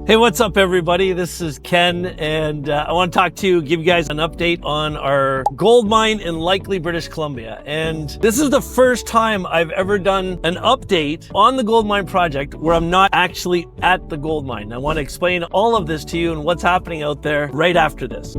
Hey, what's up everybody? This is Ken, and I want to give you guys an update on our gold mine in Likely, British Columbia. And this is the first time I've ever done an update on the gold mine project where I'm not actually at the gold mine. I want to explain all of this to you and what's happening out there right after this.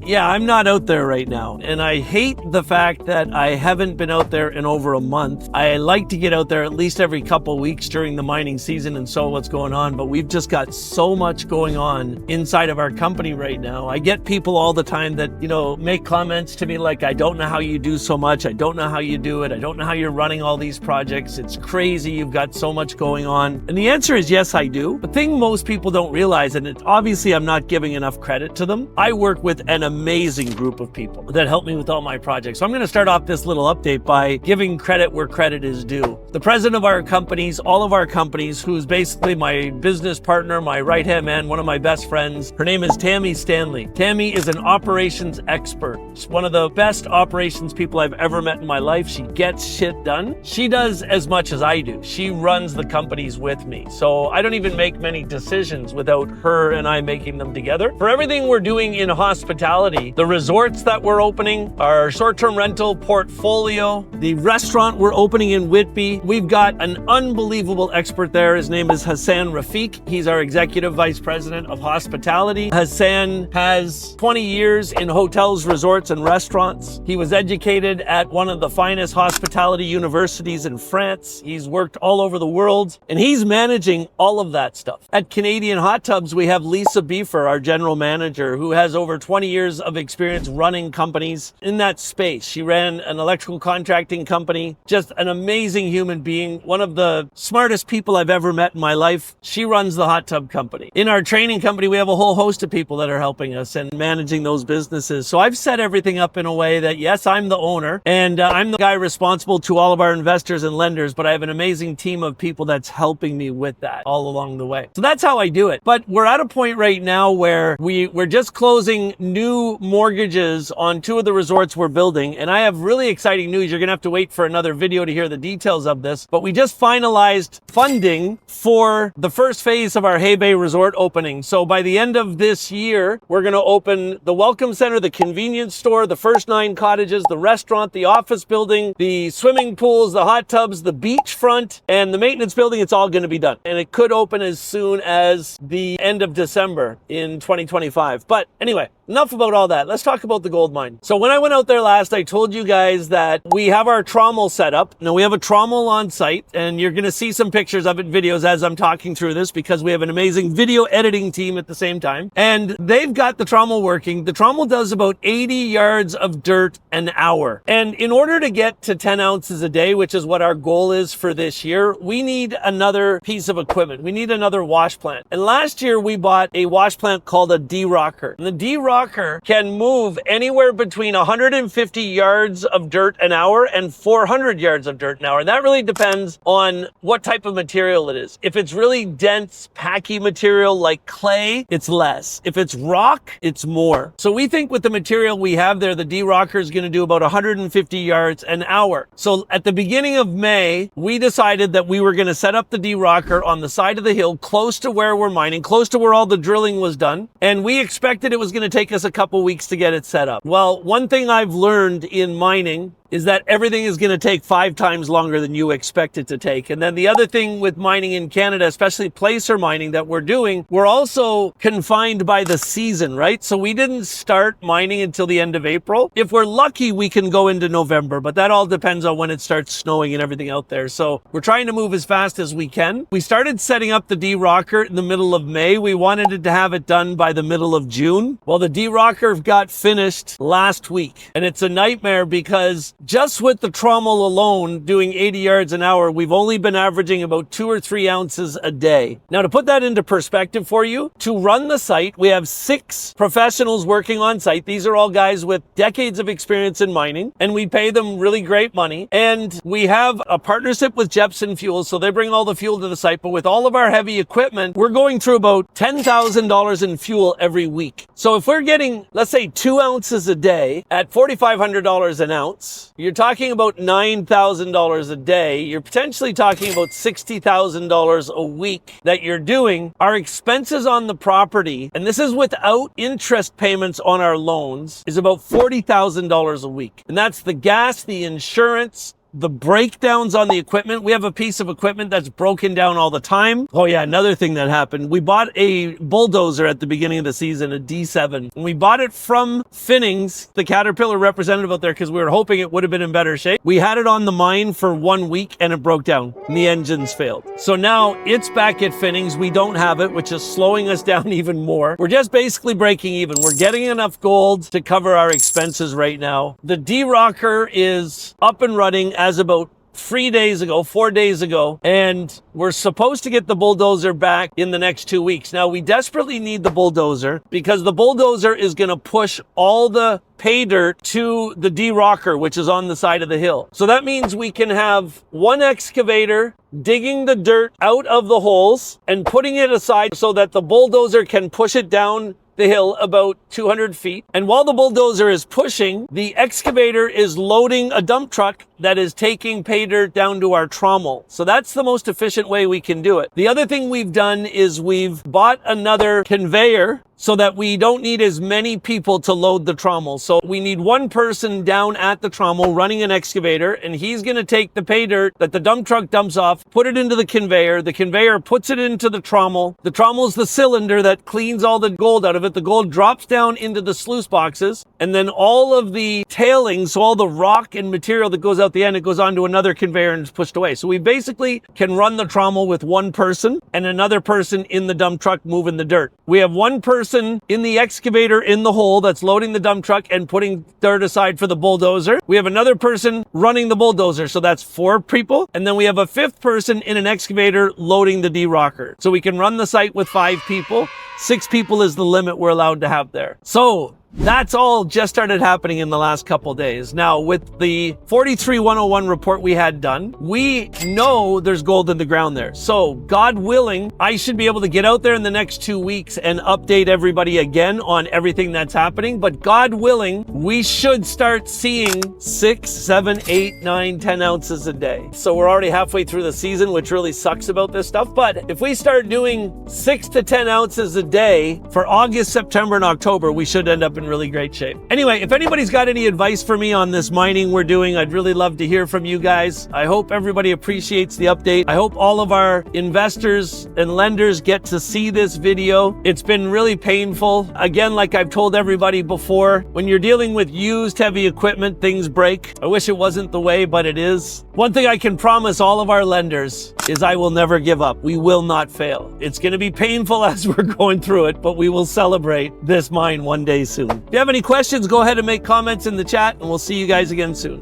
Yeah, I'm not out there right now, and I hate the fact that I haven't been out there in over a month. I like to get out there at least every couple weeks during the mining season and show what's going on, but we've just got so much going on inside of our company right now. I get people all the time that, make comments to me like, I don't know how you do so much. I don't know how you do it. I don't know how you're running all these projects. It's crazy. You've got so much going on. And the answer is yes, I do. The thing most people don't realize, and obviously I'm not giving enough credit to them, I work with an amazing group of people that help me with all my projects. So I'm going to start off this little update by giving credit where credit is due. The president of our companies, all of our companies, who's basically my business partner, my right-hand man, one of my best friends, her name is Tammy Stanley. Tammy is an operations expert. She's one of the best operations people I've ever met in my life. She gets shit done. She does as much as I do. She runs the companies with me. So I don't even make many decisions without her and I making them together. For everything we're doing in hospitality, the resorts that we're opening, our short-term rental portfolio, the restaurant we're opening in Whitby, we've got an unbelievable expert there. His name is Hassan Rafiq. He's our executive vice president of hospitality. Hassan has 20 years in hotels, resorts, and restaurants. He was educated at one of the finest hospitality universities in France. He's worked all over the world, and he's managing all of that stuff. At Canadian Hot Tubs, we have Lisa Beefer, our general manager, who has over 20 years of experience running companies in that space. She ran an electrical contracting company, just an amazing human being, one of the smartest people I've ever met in my life. She runs the hot tub company. In our training company, we have a whole host of people that are helping us and managing those businesses. So I've set everything up in a way that, yes, I'm the owner and I'm the guy responsible to all of our investors and lenders, but I have an amazing team of people that's helping me with that all along the way. So that's how I do it. But we're at a point right now where we're just closing new mortgages on two of the resorts we're building, and I have really exciting news. You're gonna have to wait for another video to hear the details of this, but we just finalized funding for the first phase of our Hay Bay Resort opening. So by the end of this year, we're gonna open the Welcome Center, the convenience store, the first 9 cottages, the restaurant, the office building, the swimming pools, the hot tubs, the beachfront, and the maintenance building. It's all gonna be done, and it could open as soon as the end of December in 2025. But anyway, enough about all that. Let's talk about the gold mine. So when I went out there last, I told you guys that we have our trommel set up. Now we have a trommel on site, and you're going to see some pictures of it, videos as I'm talking through this, because we have an amazing video editing team at the same time. And they've got the trommel working. The trommel does about 80 yards of dirt an hour. And in order to get to 10 ounces a day, which is what our goal is for this year, we need another piece of equipment. We need another wash plant. And last year we bought a wash plant called a D-Rocker. And the D-Rocker can move anywhere between 150 yards of dirt an hour and 400 yards of dirt an hour. And that really depends on what type of material it is. If it's really dense, packy material like clay, it's less. If it's rock, it's more. So we think with the material we have there, the D-Rocker is going to do about 150 yards an hour. So at the beginning of May, we decided that we were going to set up the D-Rocker on the side of the hill, close to where we're mining, close to where all the drilling was done. And we expected it was going to take us a couple weeks to get it set up. Well, one thing I've learned in mining is that everything is going to take 5 times longer than you expect it to take. And then the other thing with mining in Canada, especially placer mining that we're doing, we're also confined by the season, right? So we didn't start mining until the end of April. If we're lucky, we can go into November, but that all depends on when it starts snowing and everything out there. So we're trying to move as fast as we can. We started setting up the D-Rocker in the middle of May. We wanted it to have it done by the middle of June. Well, the D-Rocker got finished last week, and it's a nightmare because just with the trommel alone doing 80 yards an hour, we've only been averaging about 2 or 3 ounces a day. Now, to put that into perspective for you, to run the site, we have 6 professionals working on site. These are all guys with decades of experience in mining, and we pay them really great money. And we have a partnership with Jepson Fuel, so they bring all the fuel to the site. But with all of our heavy equipment, we're going through about $10,000 in fuel every week. So if we're getting, let's say, 2 ounces a day at $4,500 an ounce, you're talking about $9,000 a day. You're potentially talking about $60,000 a week that you're doing. Our expenses on the property, and this is without interest payments on our loans, is about $40,000 a week. And that's the gas, the insurance, the breakdowns on the equipment. We have a piece of equipment that's broken down all the time. Oh yeah, another thing that happened. We bought a bulldozer at the beginning of the season, a D7. And we bought it from Finnings, the Caterpillar representative out there, because we were hoping it would have been in better shape. We had it on the mine for 1 week and it broke down and the engines failed. So now it's back at Finnings. We don't have it, which is slowing us down even more. We're just basically breaking even. We're getting enough gold to cover our expenses right now. The D-Rocker is up and running as about 4 days ago, and we're supposed to get the bulldozer back in the next 2 weeks. Now, we desperately need the bulldozer because the bulldozer is going to push all the pay dirt to the D-Rocker, which is on the side of the hill. So that means we can have one excavator digging the dirt out of the holes and putting it aside so that the bulldozer can push it down the hill about 200 feet. And while the bulldozer is pushing, the excavator is loading a dump truck that is taking pay dirt down to our trommel. So that's the most efficient way we can do it. The other thing we've done is we've bought another conveyor so that we don't need as many people to load the trommel. So we need one person down at the trommel running an excavator, and he's going to take the pay dirt that the dump truck dumps off, put it into the conveyor. The conveyor puts it into the trommel. The trommel's the cylinder that cleans all the gold out of it. The gold drops down into the sluice boxes, and then all of the tailings, so all the rock and material that goes out the end, it goes onto another conveyor and is pushed away. So we basically can run the trommel with one person and another person in the dump truck moving the dirt. We have one person in the excavator in the hole that's loading the dump truck and putting dirt aside for the bulldozer. We have another person running the bulldozer, so that's 4 people. And then we have a 5th person in an excavator loading the D-Rocker. So we can run the site with 5 people. 6 people is the limit we're allowed to have there. So that's all just started happening in the last couple days. Now, with the 43-101 report we had done, we know there's gold in the ground there. So, God willing, I should be able to get out there in the next 2 weeks and update everybody again on everything that's happening. But God willing, we should start seeing 6, 7, 8, 9, 10 ounces a day. So we're already halfway through the season, which really sucks about this stuff. But if we start doing 6 to 10 ounces a day for August, September, and October, we should end up in really great shape. Anyway, if anybody's got any advice for me on this mining we're doing, I'd really love to hear from you guys. I hope everybody appreciates the update. I hope all of our investors and lenders get to see this video. It's been really painful. Again, like I've told everybody before, when you're dealing with used heavy equipment, things break. I wish it wasn't the way, but it is. One thing I can promise all of our lenders is I will never give up. We will not fail. It's going to be painful as we're going through it, but we will celebrate this mine one day soon. If you have any questions, go ahead and make comments in the chat, and we'll see you guys again soon.